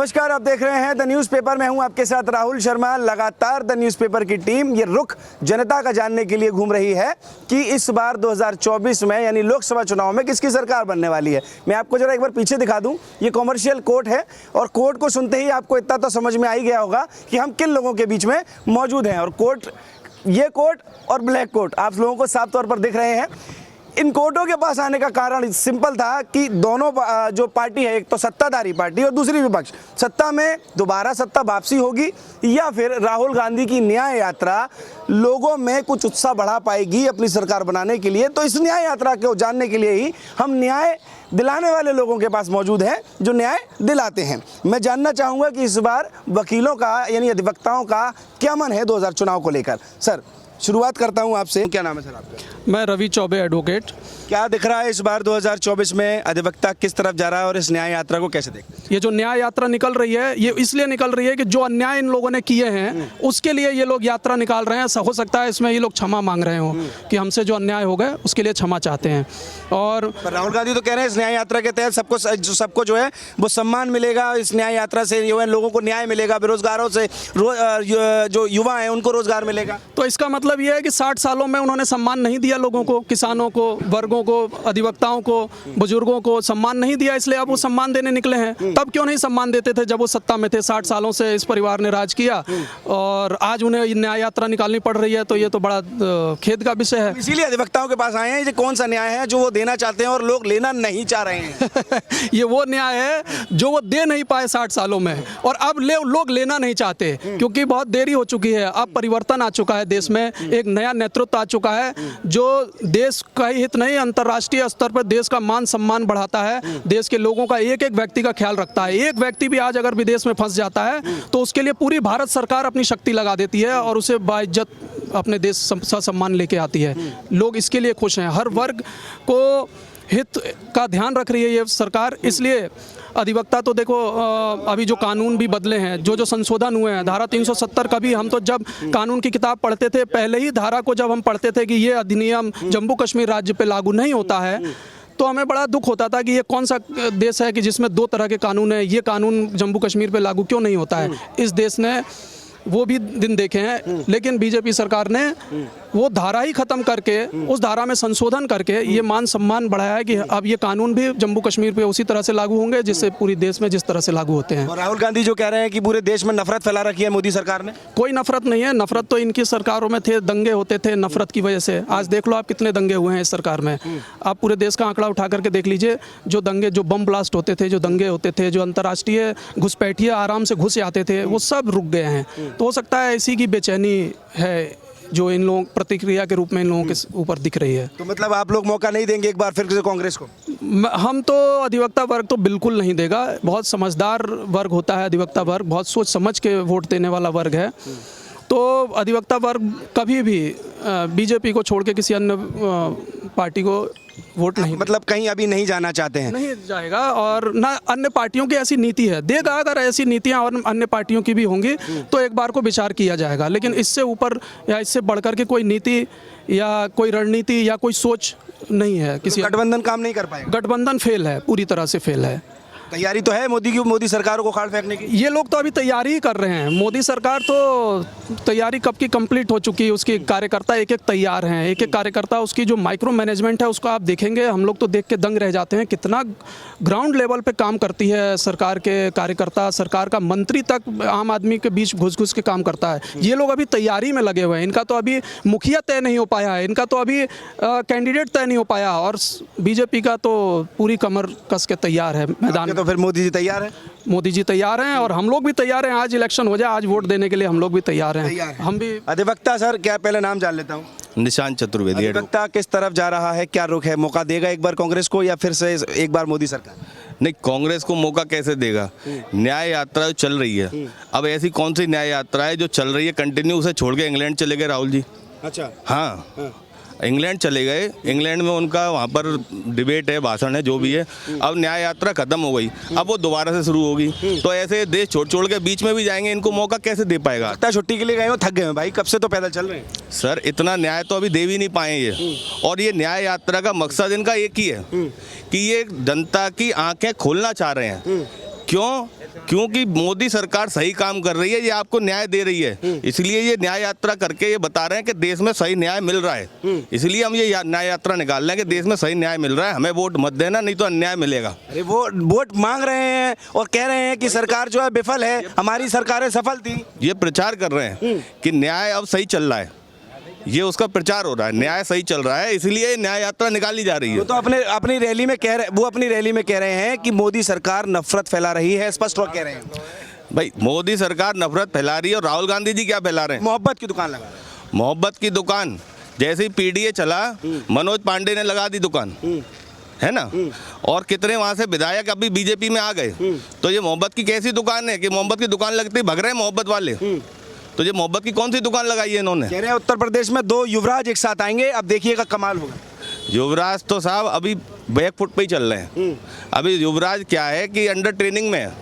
नमस्कार, आप देख रहे हैं द न्यूज़पेपर। मैं हूं आपके साथ राहुल शर्मा। लगातार द न्यूज़पेपर की टीम ये रुख जनता का जानने के लिए घूम रही है कि इस बार 2024 में यानी लोकसभा चुनाव में किसकी सरकार बनने वाली है। मैं आपको जरा एक बार पीछे दिखा दूं। ये कॉमर्शियल कोर्ट है और कोर्ट को सुनते ही आपको इतना तो समझ में आ ही गया होगा कि हम किन लोगों के बीच में मौजूद हैं। और कोर्ट, ये कोर्ट और ब्लैक कोर्ट आप लोगों को साफ तौर पर दिख रहे हैं। इन कोर्टों के पास आने का कारण सिंपल था कि दोनों जो पार्टी है, एक तो सत्ताधारी पार्टी और दूसरी विपक्ष, सत्ता में दोबारा सत्ता वापसी होगी या फिर राहुल गांधी की न्याय यात्रा लोगों में कुछ उत्साह बढ़ा पाएगी अपनी सरकार बनाने के लिए। तो इस न्याय यात्रा को जानने के लिए ही हम न्याय दिलाने वाले लोगों के पास मौजूद हैं जो न्याय दिलाते हैं। मैं जानना चाहूँगा कि इस बार वकीलों का यानी अधिवक्ताओं का क्या मन है 2000 चुनाव को लेकर। सर, शुरुआत करता हूं आपसे। क्या नाम है सर आपका? मैं रवि चौबे, एडवोकेट। क्या दिख रहा है इस बार 2024 में अधिवक्ता किस तरफ जा रहा है और इस न्याय यात्रा को कैसे देखते हैं? ये जो न्याय यात्रा निकल रही है ये इसलिए निकल रही है कि जो अन्याय इन लोगों ने किए हैं उसके लिए ये लोग यात्रा निकाल रहे हैं। हो सकता है इसमें ये लोग क्षमा मांग रहे हो कि हमसे जो अन्याय हो गए उसके लिए क्षमा चाहते हैं। और राहुल गांधी तो कह रहे हैं इस न्याय यात्रा के तहत सबको जो है वो सम्मान मिलेगा। इस न्याय यात्रा से जो है लोगों को न्याय मिलेगा, बेरोजगारों से जो युवा हैं उनको रोजगार मिलेगा। तो इसका मतलब ये है कि 60 सालों में उन्होंने सम्मान नहीं दिया लोगों को, किसानों को, वर्गों को, अधिवक्ताओं को, बुजुर्गों को सम्मान नहीं दिया, इसलिए अब वो सम्मान देने निकले हैं। तब क्यों नहीं सम्मान देते थे जब वो सत्ता में थे? 60 सालों से इस परिवार ने राज किया और आज उन्हें न्याय यात्रा निकालनी पड़ रही है, तो ये तो बड़ा खेद का विषय है। इसीलिए अधिवक्ताओं के पास आए हैं। ये कौन सा न्याय है जो वो देना चाहते हैं और लोग लेना नहीं चाह रहे हैं? ये वो न्याय है जो वो दे नहीं पाए 60 सालों में और अब लोग लेना नहीं चाहते क्योंकि बहुत देरी हो चुकी है। अब परिवर्तन आ चुका है देश में, एक नया नेतृत्व आ चुका है जो देश का हित नहीं, अंतर्राष्ट्रीय स्तर पर देश का मान सम्मान बढ़ाता है, देश के लोगों का एक एक व्यक्ति का ख्याल रखता है। एक व्यक्ति भी आज अगर विदेश में फंस जाता है तो उसके लिए पूरी भारत सरकार अपनी शक्ति लगा देती है और उसे बाइज्जत अपने देश सम्मान लेके आती है। लोग इसके लिए खुश हैं। हर वर्ग को हित का ध्यान रख रही है ये सरकार। इसलिए अधिवक्ता तो देखो, अभी जो कानून भी बदले हैं, जो संशोधन हुए हैं, धारा 370 का भी, हम तो जब कानून की किताब पढ़ते थे पहले ही धारा को जब हम पढ़ते थे कि ये अधिनियम जम्मू कश्मीर राज्य पे लागू नहीं होता है तो हमें बड़ा दुख होता था कि ये कौन सा देश है कि जिसमें 2 तरह के कानून है, ये कानून जम्मू कश्मीर पे लागू क्यों नहीं होता है। इस देश ने वो भी दिन देखे हैं, लेकिन बीजेपी सरकार ने वो धारा ही खत्म करके उस धारा में संशोधन करके ये मान सम्मान बढ़ाया है कि अब ये कानून भी जम्मू कश्मीर पे उसी तरह से लागू होंगे जिससे पूरी देश में जिस तरह से लागू होते हैं। और राहुल गांधी जो कह रहे हैं कि पूरे देश में नफरत फैला रखी है मोदी सरकार ने। कोई नफरत नहीं है। नफरत तो इनकी सरकारों में थे, दंगे होते थे नफरत की वजह से। आज देख लो आप कितने दंगे हुए हैं इस सरकार में। आप पूरे देश का आंकड़ा उठा करके देख लीजिए। जो दंगे, जो बम ब्लास्ट होते थे, जो दंगे होते थे, जो अंतर्राष्ट्रीय घुसपैठिए आराम से घुस आते थे, वो सब रुक गए हैं। तो हो सकता है इसी की बेचैनी है जो इन लोगों प्रतिक्रिया के रूप में इन लोगों के ऊपर दिख रही है। तो मतलब आप लोग मौका नहीं देंगे एक बार फिर से कांग्रेस को? हम तो अधिवक्ता वर्ग तो बिल्कुल नहीं देगा। बहुत समझदार वर्ग होता है अधिवक्ता वर्ग, बहुत सोच समझ के वोट देने वाला वर्ग है। तो अधिवक्ता वर्ग कभी भी बीजेपी को छोड़ के किसी अन्य पार्टी को वोट नहीं, मतलब कहीं अभी नहीं जाना चाहते हैं? नहीं जाएगा। और ना अन्य पार्टियों की ऐसी नीति है, देगा। अगर ऐसी नीतियां और अन्य पार्टियों की भी होंगी तो एक बार को विचार किया जाएगा, लेकिन इससे ऊपर या इससे बढ़कर के कोई नीति या कोई रणनीति या कोई सोच नहीं है। किसी गठबंधन काम नहीं कर पाएगा। गठबंधन फेल है, पूरी तरह से फेल है। तैयारी तो है मोदी सरकार को खाड़ फेंकने की? ये लोग तो अभी तैयारी ही कर रहे हैं। मोदी सरकार तो तैयारी कब की कंप्लीट हो चुकी है। उसके कार्यकर्ता एक एक तैयार हैं, एक एक कार्यकर्ता। उसकी जो माइक्रो मैनेजमेंट है उसको आप देखेंगे, हम लोग तो देख के दंग रह जाते हैं। कितना ग्राउंड लेवल पे काम करती है सरकार के कार्यकर्ता, सरकार का मंत्री तक आम आदमी के बीच घुस के काम करता है। ये लोग अभी तैयारी में लगे हुए हैं। इनका तो अभी मुखिया तय नहीं हो पाया है, इनका तो अभी कैंडिडेट तय नहीं हो पाया। और बीजेपी का तो पूरी कमर कस के तैयार है मैदान। तो फिर मोदी जी तैयार है? मोदी जी तैयार हैं और हम लोग भी तैयार हैं। आज इलेक्शन हो जाए, आज वोट देने के लिए हम लोग भी तैयार हैं। हम भी। अधिवक्ता सर, क्या पहले नाम जान लेता हूँ? निशांत चतुर्वेदी। अधिवक्ता किस तरफ जा रहा है, क्या रुख है? मौका देगा एक बार कांग्रेस को या फिर से एक बार मोदी सरकार? नहीं, कांग्रेस को मौका कैसे देगा? न्याय यात्रा जो चल रही है, अब ऐसी कौन सी न्याय यात्रा है जो चल रही है कंटिन्यू, उसे छोड़ के इंग्लैंड चले गए राहुल जी? अच्छा। हाँ, इंग्लैंड चले गए। इंग्लैंड में उनका वहाँ पर डिबेट है, भाषण है, जो भी है। अब न्याय यात्रा खत्म हो गई, अब वो दोबारा से शुरू होगी। तो ऐसे देश छोड़ के बीच में भी जाएंगे, इनको मौका कैसे दे पाएगा? छुट्टी के लिए गए हो, थक गए हो भाई, कब से तो पैदल चल रहे हैं। सर, इतना न्याय तो अभी दे भी नहीं पाए ये। और ये न्याय यात्रा का मकसद इनका एक ही है कि ये जनता की आंखें खोलना चाह रहे हैं क्यों? क्योंकि मोदी सरकार सही काम कर रही है, ये आपको न्याय दे रही है, इसलिए ये न्याय यात्रा करके ये बता रहे हैं कि देश में सही न्याय मिल रहा है। इसलिए हम ये न्याय यात्रा निकाल रहे हैं कि देश में सही न्याय मिल रहा है, हमें वोट मत देना, नहीं तो अन्याय मिलेगा। अरे वो वोट मांग रहे हैं और कह रहे हैं कि सरकार जो है विफल है, हमारी सरकारें सफल थी। ये प्रचार कर रहे हैं कि न्याय अब सही चल रहा है, ये उसका प्रचार हो रहा है, न्याय सही चल रहा है, इसलिए न्याय यात्रा निकाली जा रही है। वो तो अपनी रैली में कह रहे, वो अपनी रैली में कह रहे हैं कि मोदी सरकार नफरत फैला रही है, स्पष्ट रूप कह रहे हैं। भाई मोदी सरकार नफरत फैला रही है और राहुल गांधी जी क्या फैला रहे हैं? मोहब्बत की दुकान लगा रहे हैं। मोहब्बत की दुकान, जैसे ही पीडीए चला मनोज पांडे ने लगा दी दुकान, है ना, और कितने वहां से विधायक अभी बीजेपी में आ गए। तो ये मोहब्बत की कैसी दुकान है कि मोहब्बत की दुकान लगती भग रहे हैं मोहब्बत वाले। तो ये मोहब्बत की कौन सी दुकान लगाई है इन्होंने? कह रहे हैं उत्तर प्रदेश में 2 युवराज एक साथ आएंगे, अब देखिएगा कमाल होगा। युवराज तो साहब अभी बैक फुट पे ही चल रहे हैं। अभी युवराज क्या है कि अंडर ट्रेनिंग में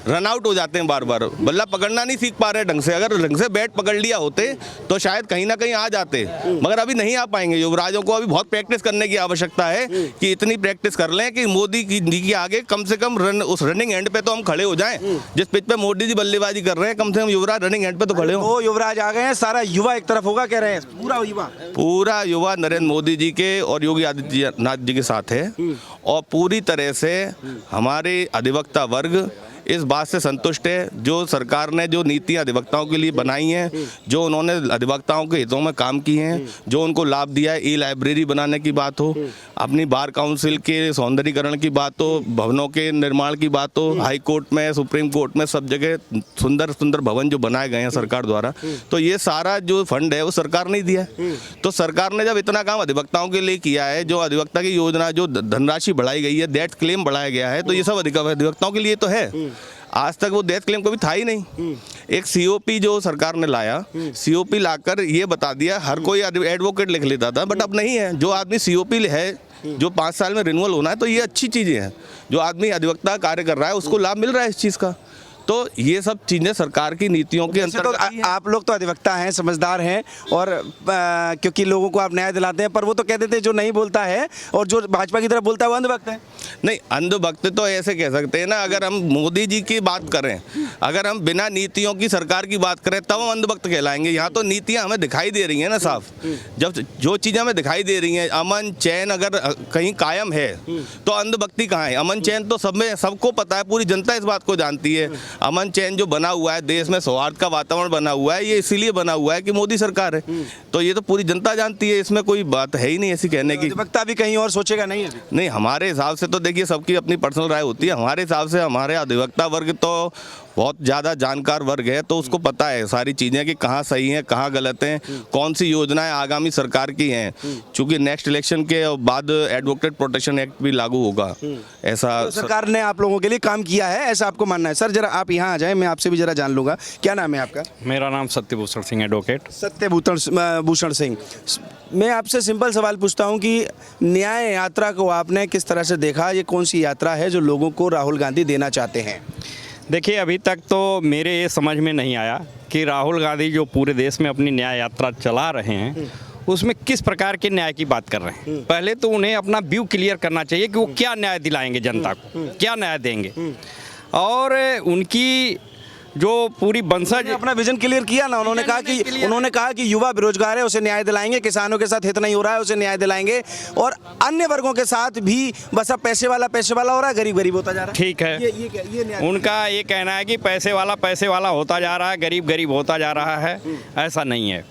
रन आउट हो जाते हैं, बार बार बल्ला पकड़ना नहीं सीख पा रहे ढंग से। अगर ढंग से बैट पकड़ लिया होते तो शायद कहीं ना कहीं आ जाते, मगर अभी नहीं आ पाएंगे। युवराजों को अभी बहुत प्रैक्टिस करने की आवश्यकता है कि इतनी प्रैक्टिस कर लें कि मोदी जी के आगे कम से कम उस रनिंग एंड पे तो हम खड़े हो जाएं। जिस पिच पे मोदी जी बल्लेबाजी कर रहे हैं, कम से कम युवराज रनिंग एंड पे तो खड़े हो। वो युवराज आ गए हैं, सारा युवा एक तरफ होगा कह रहे हैं, पूरा युवा नरेंद्र मोदी जी के और योगी आदित्यनाथ जी के साथ है, और पूरी तरह से हमारे अधिवक्ता वर्ग इस बात से संतुष्ट है जो सरकार ने जो नीतियां अधिवक्ताओं के लिए बनाई हैं, जो उन्होंने अधिवक्ताओं के हितों में काम किए हैं, जो उनको लाभ दिया है, ई लाइब्रेरी बनाने की बात हो, अपनी बार काउंसिल के सौंदर्यीकरण की बात हो, भवनों के निर्माण की बात हो, हाई कोर्ट में, सुप्रीम कोर्ट में सब जगह सुंदर सुंदर भवन जो बनाए गए हैं सरकार द्वारा, तो ये सारा जो फंड है वो सरकार ने दिया है। तो सरकार ने जब इतना काम अधिवक्ताओं के लिए किया है, जो अधिवक्ता की योजना, जो धनराशि बढ़ाई गई है, डेथ क्लेम बढ़ाया गया है, तो ये सब अधिवक्ताओं के लिए तो है। आज तक वो डेथ क्लेम कभी था ही नहीं। एक सीओपी जो सरकार ने लाया, सीओपी लाकर ये बता दिया, हर कोई एडवोकेट लिख लेता था, बट अब नहीं है। जो आदमी सीओपी है, जो 5 साल में रिन्यूअल होना है, तो ये अच्छी चीज़ें हैं। जो आदमी अधिवक्ता कार्य कर रहा है उसको लाभ मिल रहा है इस चीज़ का। तो ये सब चीज़ें सरकार की नीतियों के अंतर्गत। तो आप लोग तो अधिवक्ता हैं, समझदार हैं, और क्योंकि लोगों को आप न्याय दिलाते हैं, पर वो तो कहते थे जो नहीं बोलता है और जो भाजपा की तरफ बोलता है वो अंधभक्त है। नहीं, अंधभक्त तो ऐसे कह सकते हैं ना। अगर हम मोदी जी की बात करें, अगर हम बिना नीतियों की सरकार की बात करें, तब हम अंधभक्त कहलाएंगे। यहाँ तो नीतियाँ हमें दिखाई दे रही हैं ना साफ। जब जो चीज़ें हमें दिखाई दे रही हैं, अमन चैन अगर कहीं कायम है तो अंधभक्ति कहाँ है? अमन चैन तो सब में, सबको पता है, पूरी जनता इस बात को जानती है। अमन चैन जो बना हुआ है, देश में सौहार्द का वातावरण बना हुआ है, ये इसीलिए बना हुआ है कि मोदी सरकार है। तो ये तो पूरी जनता जानती है, इसमें कोई बात है ही नहीं ऐसी कहने की। अधिवक्ता भी कहीं और सोचेगा नहीं अभी? नहीं, हमारे हिसाब से तो देखिए सबकी अपनी पर्सनल राय होती है। हमारे हिसाब से हमारे अधिवक्ता वर्ग तो बहुत ज़्यादा जानकार वर्ग है, तो उसको पता है सारी चीज़ें कि कहाँ सही हैं, कहाँ गलत हैं, कौन सी योजनाएं आगामी सरकार की हैं। चूँकि नेक्स्ट इलेक्शन के बाद एडवोकेट प्रोटेक्शन एक्ट भी लागू होगा, ऐसा तो सरकार ने आप लोगों के लिए काम किया है, ऐसा आपको मानना है? सर जरा आप यहाँ आ जाएं, मैं आपसे भी जरा जान लूँगा, क्या नाम है आपका? मेरा नाम सत्यभूषण सिंह, एडवोकेट। सत्यभूषण सिंह, मैं आपसे सिंपल सवाल पूछता हूँ कि न्याय यात्रा को आपने किस तरह से देखा? ये कौन सी यात्रा है जो लोगों को राहुल गांधी देना चाहते हैं? देखिए, अभी तक तो मेरे ये समझ में नहीं आया कि राहुल गांधी जो पूरे देश में अपनी न्याय यात्रा चला रहे हैं उसमें किस प्रकार के न्याय की बात कर रहे हैं। पहले तो उन्हें अपना व्यू क्लियर करना चाहिए कि वो क्या न्याय दिलाएंगे जनता को, क्या न्याय देंगे। और उनकी जो पूरी वंशज अपना विजन क्लियर किया ना, उन्होंने कहा कि युवा बेरोजगार है उसे न्याय दिलाएंगे, किसानों के साथ हित नहीं हो रहा है उसे न्याय दिलाएंगे, और अन्य वर्गों के साथ भी बस अब पैसे वाला हो रहा है, गरीब गरीब होता जा रहा है। ठीक है, ये उनका ये कहना है कि पैसे वाला होता जा रहा है, गरीब गरीब होता जा रहा है। ऐसा नहीं है।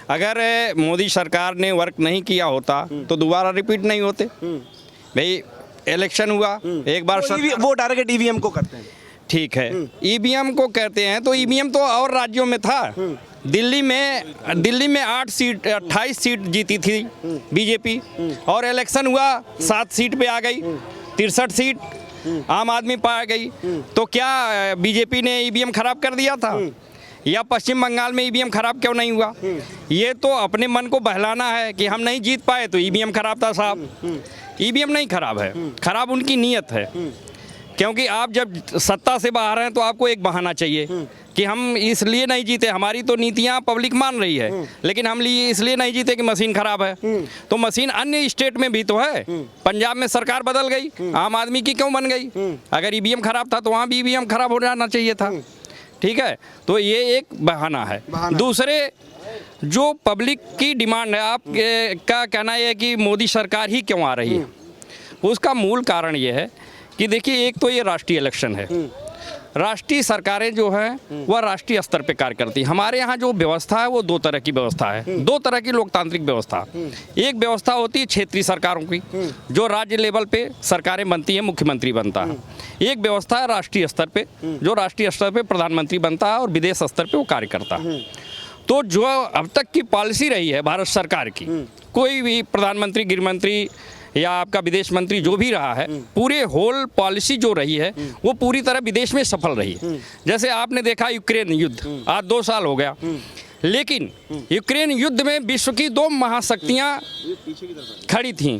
अगर मोदी सरकार ने वर्क नहीं किया होता तो दोबारा रिपीट नहीं होते। भाई इलेक्शन हुआ एक बार, वो टारगेट ईवीएम को करते हैं। ठीक है, ईवीएम को कहते हैं, तो ईवीएम तो और राज्यों में था। दिल्ली में 28 सीट जीती थी बीजेपी, और इलेक्शन हुआ 7 सीट पे आ गई, 63 सीट आम आदमी पा गई। तो क्या बीजेपी ने ईवीएम खराब कर दिया था? या पश्चिम बंगाल में ईवीएम खराब क्यों नहीं हुआ? ये तो अपने मन को बहलाना है कि हम नहीं जीत पाए तो ईवीएम खराब था। साहब, ईवीएम नहीं खराब है, खराब उनकी नीयत है क्योंकि आप जब सत्ता से बाहर हैं तो आपको एक बहाना चाहिए कि हम इसलिए नहीं जीते, हमारी तो नीतियां पब्लिक मान रही है, लेकिन हम लिए इसलिए नहीं जीते कि मशीन खराब है। तो मशीन अन्य स्टेट में भी तो है। पंजाब में सरकार बदल गई, आम आदमी की क्यों बन गई? अगर ईवीएम खराब था तो वहाँ भी ईवीएम खराब हो जाना चाहिए था। ठीक है, तो ये एक बहाना है। दूसरे, जो पब्लिक की डिमांड है, आप का कहना यह है कि मोदी सरकार ही क्यों आ रही है, उसका मूल कारण ये है कि देखिए, एक तो ये राष्ट्रीय इलेक्शन है। राष्ट्रीय सरकारें जो हैं वह राष्ट्रीय स्तर पे कार्य करती हैं। हमारे यहाँ जो व्यवस्था है वो दो तरह की व्यवस्था है, दो तरह की लोकतांत्रिक व्यवस्था। एक व्यवस्था होती है क्षेत्रीय सरकारों की, जो राज्य लेवल पे सरकारें बनती हैं, मुख्यमंत्री बनता है। एक व्यवस्था है राष्ट्रीय स्तर पे, जो राष्ट्रीय स्तर पे प्रधानमंत्री बनता है और विदेश स्तर पे वो कार्य करता है। तो जो अब तक की पॉलिसी रही है भारत सरकार की, कोई भी प्रधानमंत्री, गृहमंत्री या आपका विदेश मंत्री जो भी रहा है, पूरे होल पॉलिसी जो रही है वो पूरी तरह विदेश में सफल रही है। जैसे आपने देखा यूक्रेन युद्ध, आज 2 साल हो गया, लेकिन यूक्रेन युद्ध में विश्व की 2 महाशक्तियां खड़ी थीं,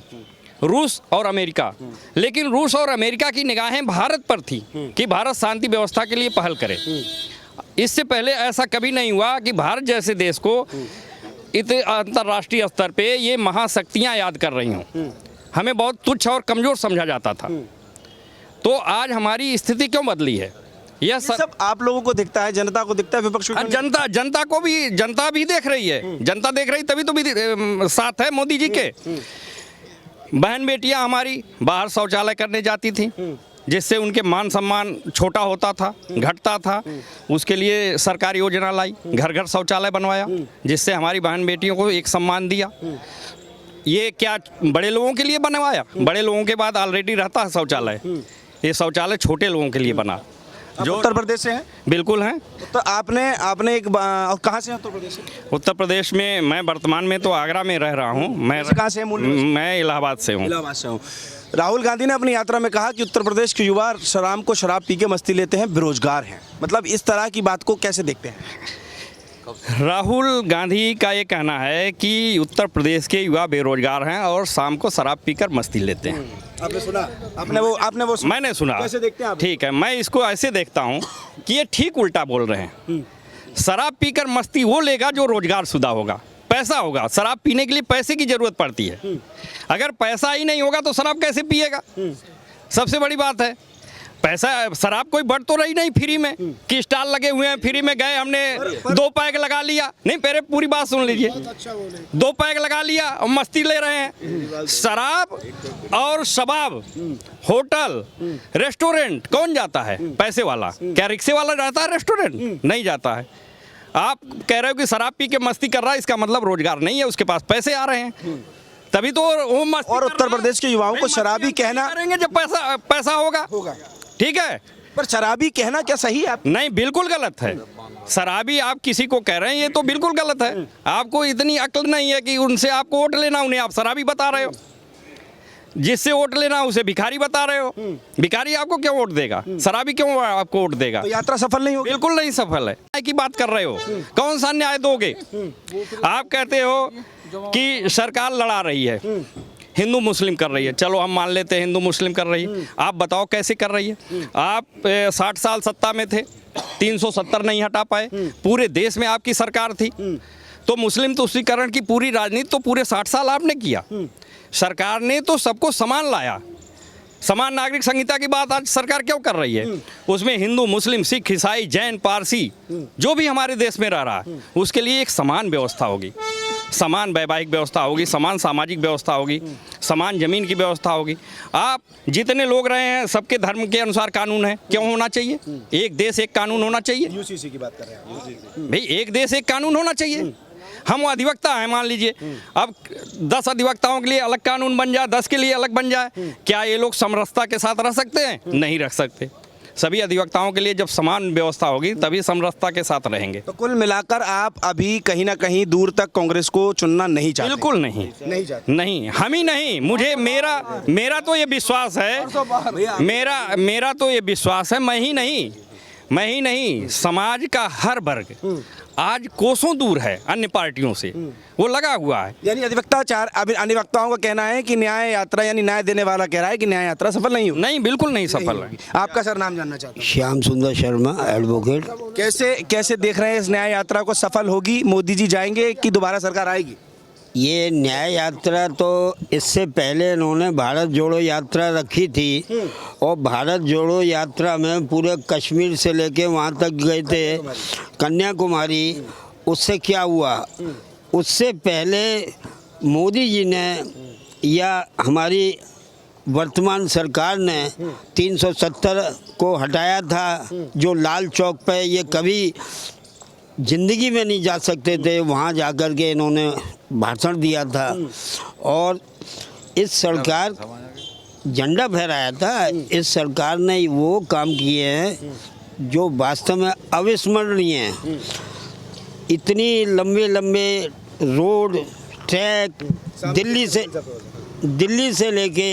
रूस और अमेरिका। लेकिन रूस और अमेरिका की निगाहें भारत पर थी कि भारत शांति व्यवस्था के लिए पहल करे। इससे पहले ऐसा कभी नहीं हुआ कि भारत जैसे देश को इतने अंतर्राष्ट्रीय स्तर पे ये महाशक्तियां याद कर रही हों। हमें बहुत तुच्छ और कमज़ोर समझा जाता था। तो आज हमारी स्थिति क्यों बदली है? यह सब आप लोगों को दिखता है, जनता को दिखता है, विपक्ष को जनता को भी, जनता भी देख रही है। जनता देख रही तभी तो भी साथ है मोदी जी के। बहन बेटियां हमारी बाहर शौचालय करने जाती थी, जिससे उनके मान सम्मान छोटा होता था, घटता था। उसके लिए सरकार योजना लाई, घर घर शौचालय बनवाया, जिससे हमारी बहन बेटियों को एक सम्मान दिया। ये क्या बड़े लोगों के लिए बनवाया? बड़े लोगों के बाद ऑलरेडी रहता है शौचालय। ये शौचालय छोटे लोगों के लिए बना। जो उत्तर प्रदेश से हैं? बिल्कुल हैं। तो आपने एक और कहाँ से हैं उत्तर प्रदेश से? उत्तर प्रदेश में मैं वर्तमान में तो आगरा में रह रहा हूँ। मैं कहाँ से हैं? मैं इलाहाबाद से हूँ। इलाहाबाद से हूँ। राहुल गांधी ने अपनी यात्रा में कहा कि उत्तर प्रदेश के युवा शाम को शराब पी के मस्ती लेते हैं, बेरोजगार हैं। मतलब इस तरह की बात को कैसे देखते हैं? राहुल गांधी का ये कहना है कि उत्तर प्रदेश के युवा बेरोजगार हैं और शाम को शराब पीकर मस्ती लेते हैं। आपने सुना? आपने वो सुना? मैंने सुना। कैसे देखते हैं आप? ठीक है, मैं इसको ऐसे देखता हूँ कि ये ठीक उल्टा बोल रहे हैं। शराब पीकर मस्ती वो लेगा जो रोजगार शुदा होगा, पैसा होगा। शराब पीने के लिए पैसे की जरूरत पड़ती है। अगर पैसा ही नहीं होगा तो शराब कैसे पिएगा? सबसे बड़ी बात है पैसा। शराब कोई बढ़ तो रही नहीं फ्री में कि स्टॉल लगे हुए हैं, फ्री में गए, हमने 2 पैक लगा लिया। नहीं, पहले पूरी बात सुन लीजिए। 2 पैक लगा लिया और मस्ती ले रहे हैं। शराब और शबाब, होटल, रेस्टोरेंट कौन जाता है? पैसे वाला। क्या रिक्शे वाला जाता है रेस्टोरेंट? नहीं जाता है। आप कह रहे हो कि शराब पी के मस्ती कर रहा है, इसका मतलब रोजगार नहीं है, उसके पास पैसे आ रहे हैं, तभी तो वो मस्ती। और उत्तर प्रदेश के युवाओं को शराबी कहना करेंगे जब पैसा होगा। ठीक है, पर शराबी कहना क्या सही है? नहीं, बिल्कुल गलत है। शराबी आप किसी को कह रहे हैं, ये तो बिल्कुल गलत है। आपको इतनी अक्ल नहीं है कि उनसे आपको वोट लेना, उन्हें आप शराबी बता रहे हो। जिससे वोट लेना उसे भिखारी बता रहे हो। भिखारी आपको क्यों वोट देगा? शराबी क्यों आपको वोट देगा? तो यात्रा सफल नहीं होगी? बिल्कुल नहीं सफल है। न्याय की बात कर रहे हो, कौन सा न्याय दोगे? आप कहते हो कि सरकार लड़ा रही है, हिंदू मुस्लिम कर रही है। चलो हम मान लेते हैं हिंदू मुस्लिम कर रही है। आप बताओ कैसे कर रही है? आप 60 साल सत्ता में थे, 370 नहीं हटा पाए। पूरे देश में आपकी सरकार थी। तो मुस्लिम तुष्टीकरण की पूरी राजनीति तो पूरे 60 साल आपने किया। सरकार ने तो सबको समान लाया। समान नागरिक संहिता की बात आज सरकार क्यों कर रही है? उसमें हिंदू, मुस्लिम, सिख, ईसाई, जैन, पारसी जो भी हमारे देश में रह रहा है, उसके लिए एक समान व्यवस्था होगी, समान वैवाहिक व्यवस्था होगी, समान सामाजिक व्यवस्था होगी, समान जमीन की व्यवस्था होगी। आप जितने लोग रहे हैं सबके धर्म के अनुसार कानून है। क्यों होना चाहिए? एक देश एक कानून होना चाहिए। यूसीसी की बात कर रहे हैं भाई, एक देश एक कानून होना चाहिए। हम अधिवक्ता हैं, मान लीजिए, अब 10 अधिवक्ताओं के लिए अलग कानून बन जाए, 10 के लिए अलग बन जाए, क्या ये लोग समरसता के साथ रह सकते हैं? नहीं रह सकते। सभी अधिवक्ताओं के लिए जब समान व्यवस्था होगी तभी समरसता के साथ रहेंगे। तो कुल मिलाकर आप अभी कहीं ना कहीं दूर तक कांग्रेस को चुनना नहीं चाहते? बिल्कुल नहीं, नहीं चाहते। नहीं, हम ही नहीं, मुझे मेरा तो ये विश्वास है, मेरा तो ये विश्वास है, मैं ही नहीं, मैं ही नहीं, समाज का हर वर्ग आज कोसों दूर है अन्य पार्टियों से, वो लगा हुआ है। यानी अधिवक्ताओं का कहना है कि न्याय यात्रा, यानी न्याय देने वाला कह रहा है कि न्याय यात्रा सफल नहीं हुई। नहीं, बिल्कुल नहीं सफल है। आपका सर नाम जानना चाहता हूँ। श्याम सुंदर शर्मा, एडवोकेट। कैसे देख रहे हैं इस न्याय यात्रा को? सफल होगी? मोदी जी जाएंगे कि दोबारा सरकार आएगी? ये न्याय यात्रा तो इससे पहले इन्होंने भारत जोड़ो यात्रा रखी थी, और भारत जोड़ो यात्रा में पूरे कश्मीर से लेके वहाँ तक गए थे, कन्याकुमारी। उससे क्या हुआ? उससे पहले मोदी जी ने या हमारी वर्तमान सरकार ने 370 को हटाया था, जो लाल चौक पे ये कभी ज़िंदगी में नहीं जा सकते थे, वहाँ जाकर के इन्होंने भाषण दिया था। और इस सरकार झंडा फहराया था। इस सरकार ने वो काम किए हैं जो वास्तव में अविस्मरणीय हैं। इतनी लंबे लंबे रोड, ट्रैक, दिल्ली से लेके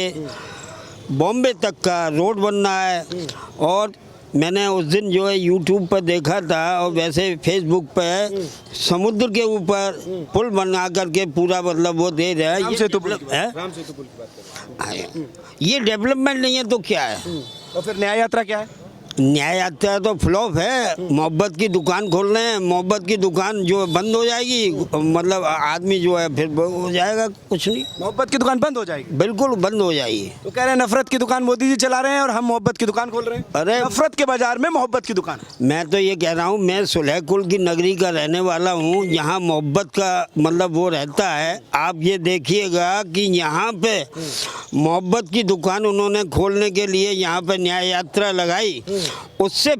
बॉम्बे तक का रोड बनना है। और मैंने उस दिन जो है यूट्यूब पर देखा था, और वैसे फेसबुक पे समुद्र के ऊपर पुल बना करके पूरा मतलब वो दे रहा है। ये डेवलपमेंट नहीं है तो क्या है? तो फिर न्याय यात्रा क्या है? न्याय यात्रा तो फ्लॉप है। मोहब्बत की दुकान खोल रहे हैं, मोहब्बत की दुकान जो बंद हो जाएगी, मतलब आदमी जो है फिर हो जाएगा कुछ नहीं। मोहब्बत की दुकान बंद हो जाएगी? बिल्कुल बंद हो जाएगी। तो कह रहे हैं नफरत की दुकान मोदी जी चला रहे हैं और हम मोहब्बत की दुकान खोल रहे हैं। अरे नफरत के बाजार में मोहब्बत की दुकान। मैं तो ये कह रहा हूँ, मैं सुलह कुल की नगरी का रहने वाला हूँ, यहाँ मोहब्बत का मतलब वो रहता है। आप ये देखिएगा कि यहाँ पे मोहब्बत की दुकान उन्होंने खोलने के लिए यहाँ पे न्याय यात्रा लगाई। उससे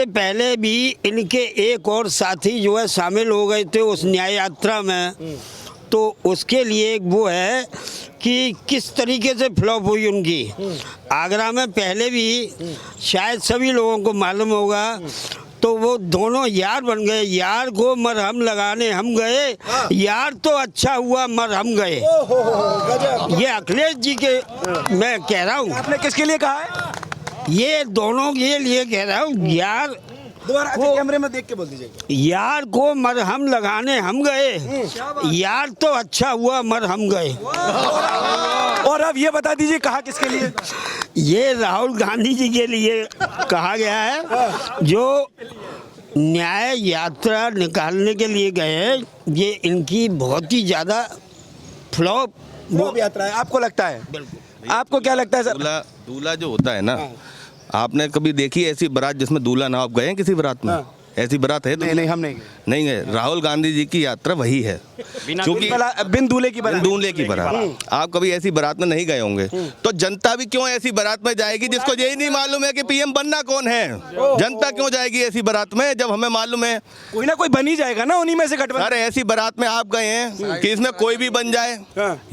पहले भी इनके एक और साथी जो है शामिल हो गए थे उस न्याय यात्रा में। तो उसके लिए एक वो है कि किस तरीके से फ्लॉप हुई उनकी। आगरा में पहले भी शायद सभी लोगों को मालूम होगा, तो वो दोनों यार बन गए। यार को मरहम लगाने हम गए, यार तो अच्छा हुआ मरहम गए। ये अखिलेश जी के मैं कह रहा हूँ। आपने किसके लिए कहा है? ये दोनों के लिए कह रहा हूँ। यार दोबारा कैमरे में देख के बोल दीजिए। यार को मरहम लगाने हम गए, यार तो अच्छा हुआ मरहम गए। और अब ये बता दीजिए कहा किसके लिए? ये राहुल गांधी जी के लिए कहा गया है, जो न्याय यात्रा निकालने के लिए गए हैं। ये इनकी बहुत ही ज़्यादा फ्लॉप यात्रा है आपको लगता है? बिल्कुल। आपको क्या लगता है सर? दूल्हा जो होता है ना, आपने कभी देखी ऐसी बारात जिसमें दूल्हा ना? आप गए हैं किसी बारात में? ऐसी बारात है? नहीं, हम नहीं गए। राहुल गांधी जी की यात्रा वही है, क्योंकि बिन दूल्हे की बारात। आप कभी ऐसी बारात में नहीं गए होंगे, तो जनता भी क्यों ऐसी बारात में जाएगी जिसको यही नहीं मालूम है कि पीएम बनना कौन है? जनता क्यों जाएगी ऐसी बारात में जब हमें मालूम है कोई ना कोई बन ही जाएगा ना उन्हीं में से गठबंधन। अरे ऐसी बारात में आप गए हैं कि इसमें कोई भी बन जाए,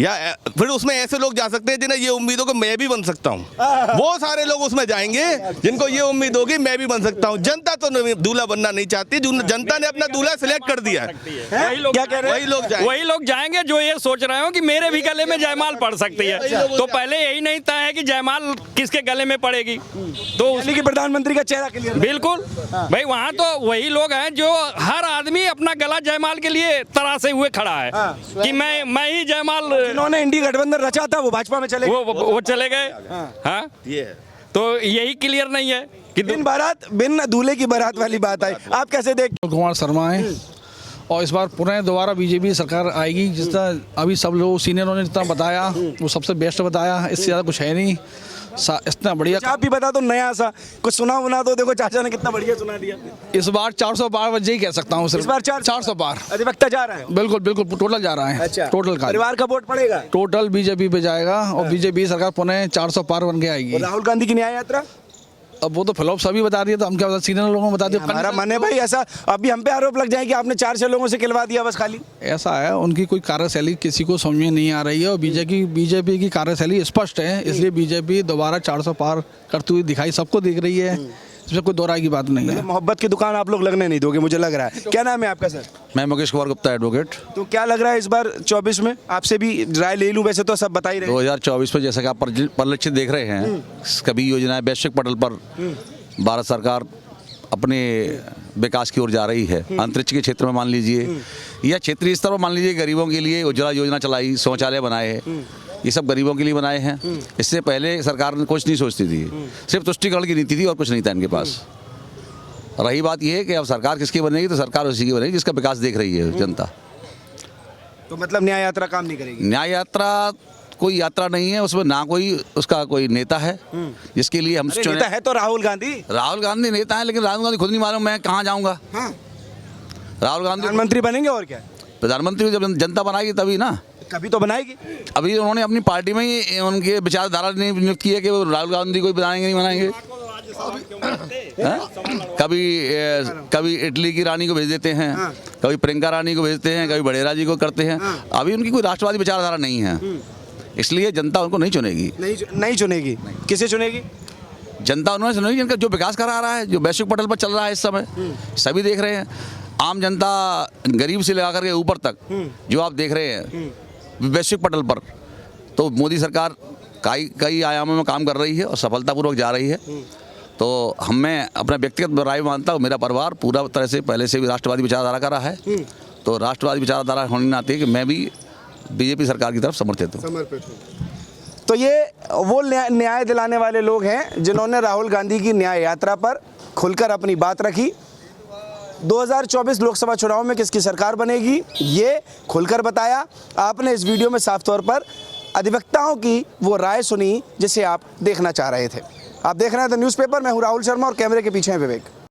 या फिर उसमें ऐसे लोग जा सकते हैं जिन्हें ये उम्मीद हो कि मैं भी बन सकता हूँ। वो सारे लोग उसमें जाएंगे जिनको ये उम्मीद होगी मैं भी बन सकता हूँ। जनता तो दूल्हा बनना नहीं चाहती, जनता ने अपना दूल्हा सिलेक्ट कर दिया है। क्या कह रहे हैं? वही लोग जाएंगे जो ये सोच रहे हो कि मेरे भी गले में जयमाल पड़ सकती है। तो पहले यही नहीं तय है कि जयमाल किसके गले में पड़ेगी। तो यानी कि प्रधानमंत्री का चेहरा क्लियर। बिल्कुल भाई, वहाँ तो वही लोग हैं जो हर आदमी अपना गला जयमाल के लिए तरासे हुए खड़ा है कि मैं ही जयमाल। जिन्होंने इंडी गठबंधन रचा था वो भाजपा में चले गए, वो चले गए। हाँ, तो यही क्लियर नहीं है कि बिन दूल्हे की बारात वाली बात आई। आप कैसे देखते? कुमार शर्मा है, और इस बार पुनः दोबारा बीजेपी सरकार आएगी। जिस तरह अभी सब लोग सीनियरों ने जितना बताया वो सबसे बेस्ट बताया, इससे ज़्यादा कुछ है नहीं। इतना बढ़िया। आप भी बता दो, नया सा कुछ सुना दो। देखो चाचा ने कितना बढ़िया सुना दिया। इस बार 400 पार बजे ही कह सकता हूँ। इस बार 400 पार अधिवक्ता जा रहा है? बिल्कुल टोटल जा रहा है। अच्छा, टोटल का परिवार का वोट पड़ेगा? टोटल बीजेपी पे जाएगा, और बीजेपी सरकार पुनः 400 पार बन के आएगी। राहुल गांधी की न्याय यात्रा? अब वो तो फ्लॉप सभी बता दिए, तो हम क्या बता, सीनियर लोगों को बता दिया। हमारा मन है भाई ऐसा, अभी हम पे आरोप लग जाए कि आपने 4-6 लोगों से खिलवा दिया बस खाली। ऐसा है, उनकी कोई कार्यशैली किसी को समझ में नहीं आ रही है, और बीजेपी की कार्यशैली स्पष्ट है। इसलिए बीजेपी दोबारा 400 पार करती हुई दिखाई सबको दिख रही है। इसमें कोई दो राय की बात नहीं है। मोहब्बत की दुकान आप लोग लगने नहीं दोगे मुझे लग रहा है। क्या नाम है आपका सर? मैं मुकेश कुमार गुप्ता, एडवोकेट। तो क्या लग रहा है इस बार 24 में? आपसे भी राय ले लूं, वैसे तो सब बता ही रहे हैं। 2024 में जैसा कि आप परिलक्षित देख रहे हैं, कभी योजनाएं वैश्विक पटल पर भारत सरकार अपने विकास की ओर जा रही है। अंतरिक्ष के क्षेत्र में मान लीजिए या क्षेत्रीय स्तर पर मान लीजिए, गरीबों के लिए उज्ज्वला योजना चलाई, शौचालय बनाए, ये सब गरीबों के लिए बनाए हैं। इससे पहले सरकार ने कुछ नहीं सोचती थी, सिर्फ तुष्टिकरण की नीति थी और कुछ नहीं था इनके पास। रही बात यह है कि अब सरकार किसकी बनेगी, तो सरकार उसी की बनेगी जिसका विकास देख रही है जनता। तो मतलब न्याय यात्रा काम नहीं करेगी? न्याय यात्रा कोई यात्रा नहीं है, उसमें ना कोई उसका कोई नेता है जिसके लिए हम अरे नेता है तो राहुल गांधी। राहुल गांधी नेता है, लेकिन राहुल गांधी खुद नहीं मालूम मैं कहाँ जाऊँगा। राहुल गांधी प्रधानमंत्री बनेंगे और क्या? प्रधानमंत्री जब जनता बनाएगी तभी ना। कभी तो बनाएगी। अभी उन्होंने अपनी पार्टी में ही उनके विचारधारा नहीं नियुक्त की है कि वो राहुल गांधी को बनाएंगे नहीं बनाएंगे। कभी इटली की रानी को भेज देते हैं, कभी प्रियंका रानी को भेजते हैं, कभी बड़ेरा जी को करते हैं। अभी उनकी कोई राष्ट्रवादी विचारधारा नहीं है, इसलिए जनता उनको नहीं चुनेगी। नहीं चुनेगी। किसे चुनेगी? जनता उन्होंने चुनेगी जिनका जो विकास करा रहा है, जो वैश्विक पटल पर चल रहा है इस समय, सभी देख रहे हैं। आम जनता गरीब से लेकर के ऊपर तक जो आप देख रहे हैं वैश्विक पटल पर, तो मोदी सरकार कई आयामों में काम कर रही है और सफलतापूर्वक जा रही है। तो मैं अपना व्यक्तिगत राय मानता हूँ, मेरा परिवार पूरा तरह से पहले से भी राष्ट्रवादी विचारधारा का रहा है, तो राष्ट्रवादी विचारधारा होने के नाते कि मैं भी बीजेपी सरकार की तरफ समर्पित हूँ। तो ये वो न्याय दिलाने वाले लोग हैं जिन्होंने राहुल गांधी की न्याय यात्रा पर खुलकर अपनी बात रखी। 2024 लोकसभा चुनाव में किसकी सरकार बनेगी ये खुलकर बताया। आपने इस वीडियो में साफ तौर पर अधिवक्ताओं की वो राय सुनी जिसे आप देखना चाह रहे थे। आप देख रहे हैं द न्यूज़पेपर। मैं हूं राहुल शर्मा और कैमरे के पीछे है विवेक।